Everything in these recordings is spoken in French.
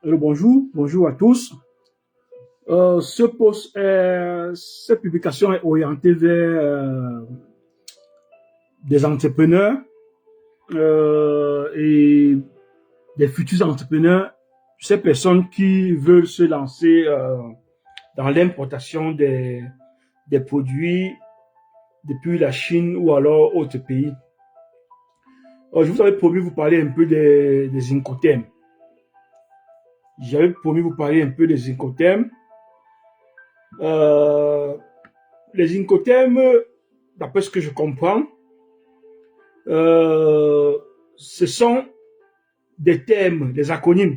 Bonjour, bonjour à tous. Cette publication est orientée vers des entrepreneurs et des futurs entrepreneurs, ces personnes qui veulent se lancer dans l'importation des produits depuis la Chine ou alors autres pays. Je vous avais promis de vous parler un peu des Incoterms. J'avais promis de vous parler un peu des Incoterms. Les Incoterms, d'après ce que je comprends, ce sont des termes, des acronymes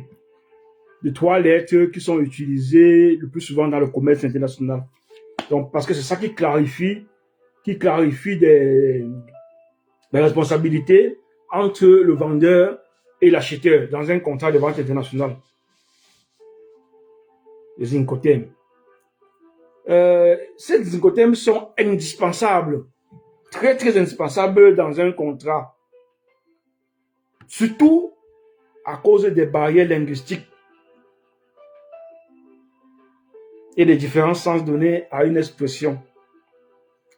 de 3 lettres qui sont utilisés le plus souvent dans le commerce international. Donc, parce que c'est ça qui clarifie des responsabilités entre le vendeur et l'acheteur dans un contrat de vente internationale. Les Incoterms. Ces Incoterms sont indispensables, très très indispensables dans un contrat, surtout à cause des barrières linguistiques et des différents sens donnés à une expression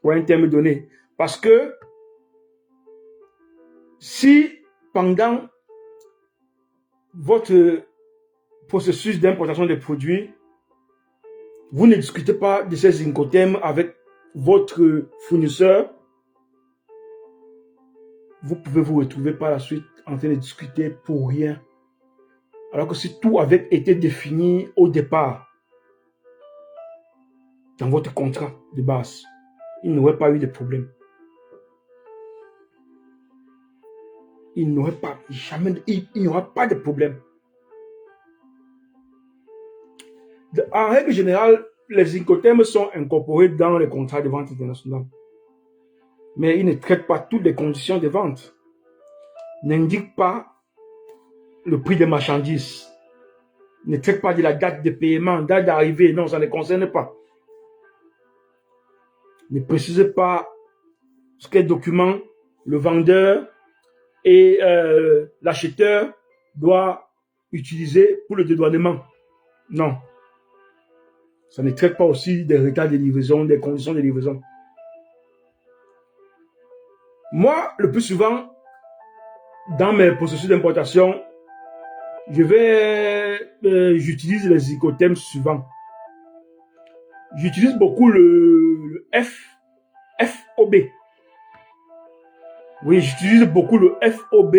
ou à un terme donné. Parce que si pendant votre processus d'importation de produits, vous ne discutez pas de ces Incoterms avec votre fournisseur, vous pouvez vous retrouver par la suite en train de discuter pour rien. Alors que si tout avait été défini au départ, dans votre contrat de base, il n'y aurait pas eu de problème. Il n'y aurait pas de problème. En règle générale, les Incoterms sont incorporés dans les contrats de vente internationale. Mais ils ne traitent pas toutes les conditions de vente. N'indiquent pas le prix des marchandises. Ne traitent pas de la date de paiement, date d'arrivée. Non, ça ne les concerne pas. Ne précisent pas ce quel document le vendeur et l'acheteur doivent utiliser pour le dédouanement. Non. Ça ne traite pas aussi des retards de livraison, des conditions de livraison. Moi, le plus souvent, dans mes processus d'importation, j'utilise les Incoterms suivants. J'utilise beaucoup le FOB. Oui, j'utilise beaucoup le FOB.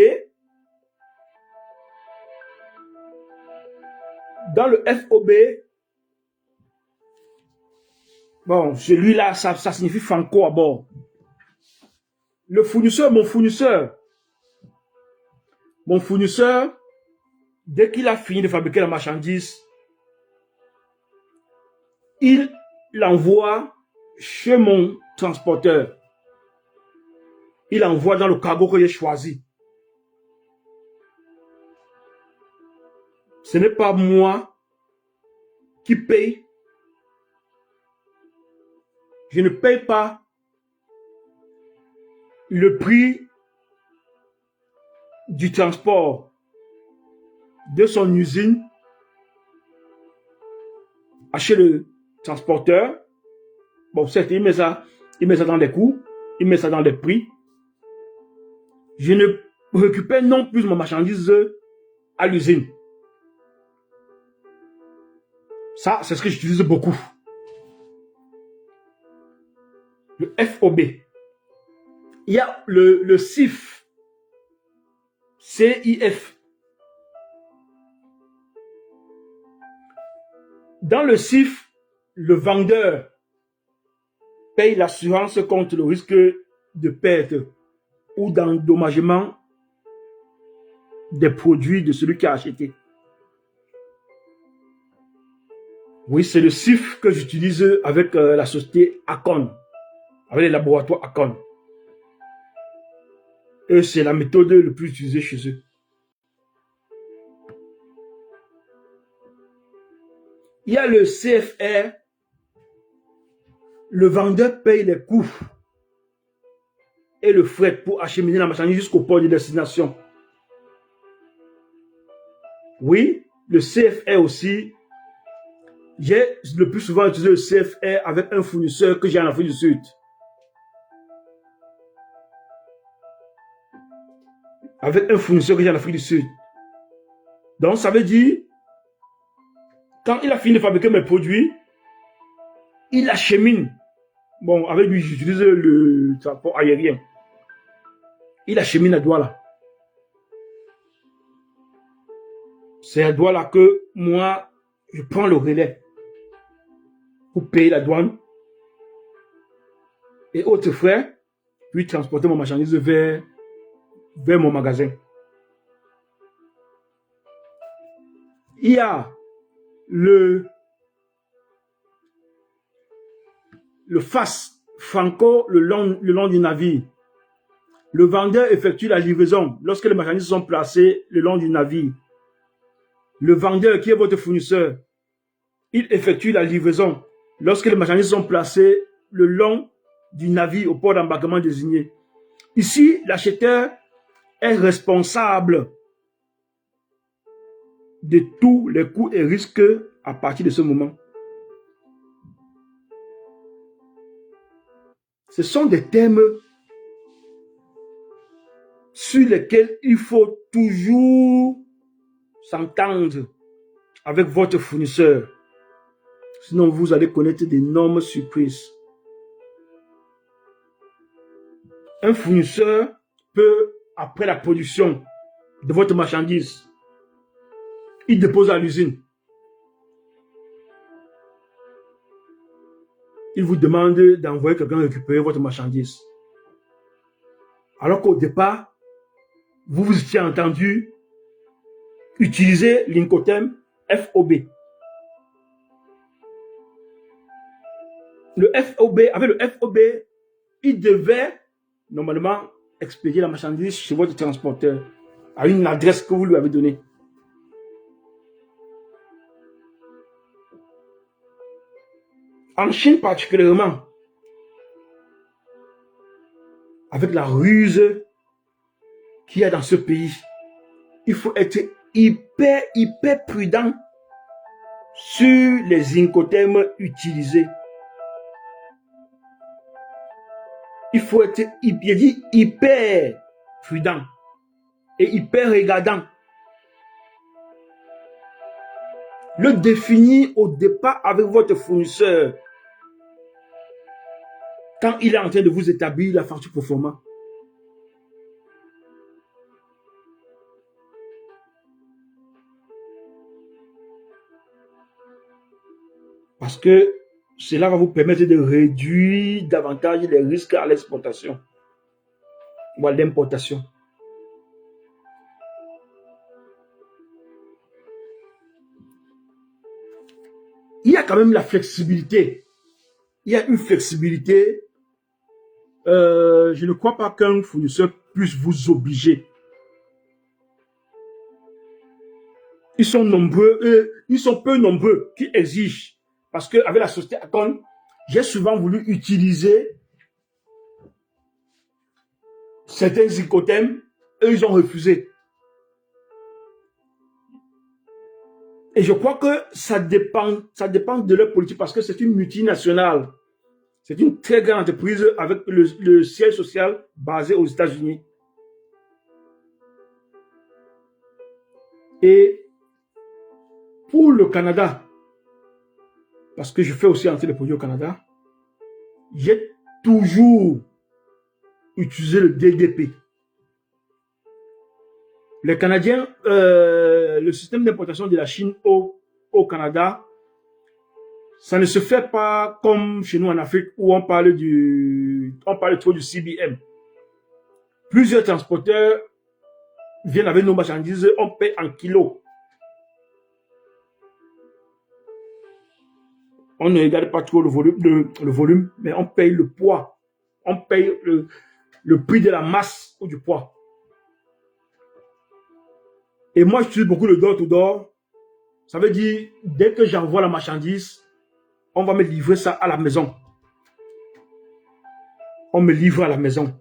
Dans le FOB, bon, celui-là, ça signifie Franco à bord. Le fournisseur, mon fournisseur, dès qu'il a fini de fabriquer la marchandise, il l'envoie chez mon transporteur. Il l'envoie dans le cargo que j'ai choisi. Ce n'est pas moi qui paye. Je ne paye pas le prix du transport de son usine chez le transporteur. Bon, certes, il met ça dans les coûts, il met ça dans les prix. Je ne récupère non plus ma marchandise à l'usine. Ça, c'est ce que j'utilise beaucoup. Le FOB. Il y a le CIF. CIF. Dans le CIF, le vendeur paye l'assurance contre le risque de perte ou d'endommagement des produits de celui qui a acheté. Oui, c'est le CIF que j'utilise avec la société Acon, avec les laboratoires Acon. Et c'est la méthode le plus utilisée chez eux. Il y a le CFR. Le vendeur paye les coûts et le fret pour acheminer la marchandise jusqu'au port de destination. Oui, le CFR aussi, j'ai le plus souvent utilisé le CFR avec un fournisseur que j'ai en Afrique du Sud. Avec un fournisseur que j'ai en Afrique du Sud. Donc, ça veut dire, quand il a fini de fabriquer mes produits, il achemine. Bon, avec lui, j'utilise le transport aérien. Il achemine à Douala. C'est à Douala que moi, je prends le relais pour payer la douane et autres frais, puis transporter mon marchandise vers mon magasin. Il y a le face franco le long du navire. Le vendeur effectue la livraison lorsque les marchandises sont placées le long du navire. Le vendeur, qui est votre fournisseur, il effectue la livraison lorsque les marchandises sont placées le long du navire au port d'embarquement désigné. Ici, l'acheteur est responsable de tous les coûts et risques à partir de ce moment. Ce sont des thèmes sur lesquels il faut toujours s'entendre avec votre fournisseur. Sinon, vous allez connaître d'énormes surprises. Un fournisseur peut, après la production de votre marchandise, il dépose à l'usine. Il vous demande d'envoyer quelqu'un récupérer votre marchandise. Alors qu'au départ, vous vous étiez entendu utiliser l'Incoterm FOB. Avec le FOB, il devait normalement expédier la marchandise chez votre transporteur à une adresse que vous lui avez donnée. En Chine particulièrement, avec la ruse qu'il y a dans ce pays, il faut être hyper prudent sur les Incoterms utilisés. Il faut être hyper prudent et hyper regardant. Le définir au départ avec votre fournisseur quand il est en train de vous établir la facture proforma. Parce que cela va vous permettre de réduire davantage les risques à l'exportation ou à l'importation. Il y a quand même la flexibilité. Il y a une flexibilité. Je ne crois pas qu'un fournisseur puisse vous obliger. Ils sont nombreux, ils sont peu nombreux qui exigent. Parce qu'avec la société Acon, j'ai souvent voulu utiliser certains Incoterms, eux ils ont refusé. Et je crois que ça dépend de leur politique parce que c'est une multinationale. C'est une très grande entreprise avec le siège social basé aux États-Unis. Et pour le Canada, parce que je fais aussi entrer les produits au Canada, j'ai toujours utilisé le DDP. Les Canadiens, le système d'importation de la Chine au Canada, ça ne se fait pas comme chez nous en Afrique où on parle trop du CBM. Plusieurs transporteurs viennent avec nos marchandises, on paye en kilos. On ne regarde pas trop le volume, mais on paye le poids. On paye le prix de la masse ou du poids. Et moi, j'utilise beaucoup le door-to-door. Ça veut dire, dès que j'envoie la marchandise, on va me livrer ça à la maison. On me livre à la maison.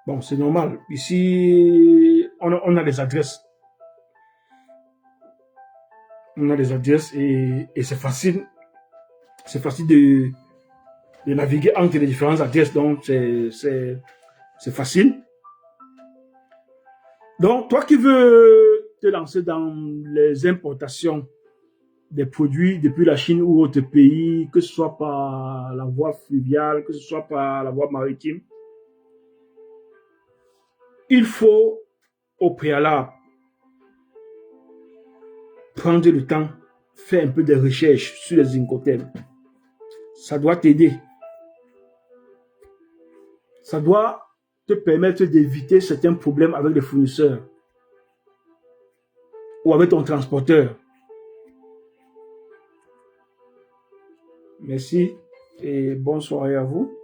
Bon, c'est normal. Ici, on a des adresses. On a des adresses et c'est facile. C'est facile de naviguer entre les différentes adresses. Donc, c'est facile. Donc, toi qui veux te lancer dans les importations des produits depuis la Chine ou autres pays, que ce soit par la voie fluviale, que ce soit par la voie maritime, il faut au préalable prendre le temps, faire un peu de recherche sur les Incoterms. Ça doit t'aider. Ça doit te permettre d'éviter certains problèmes avec les fournisseurs ou avec ton transporteur. Merci et bonne soirée à vous.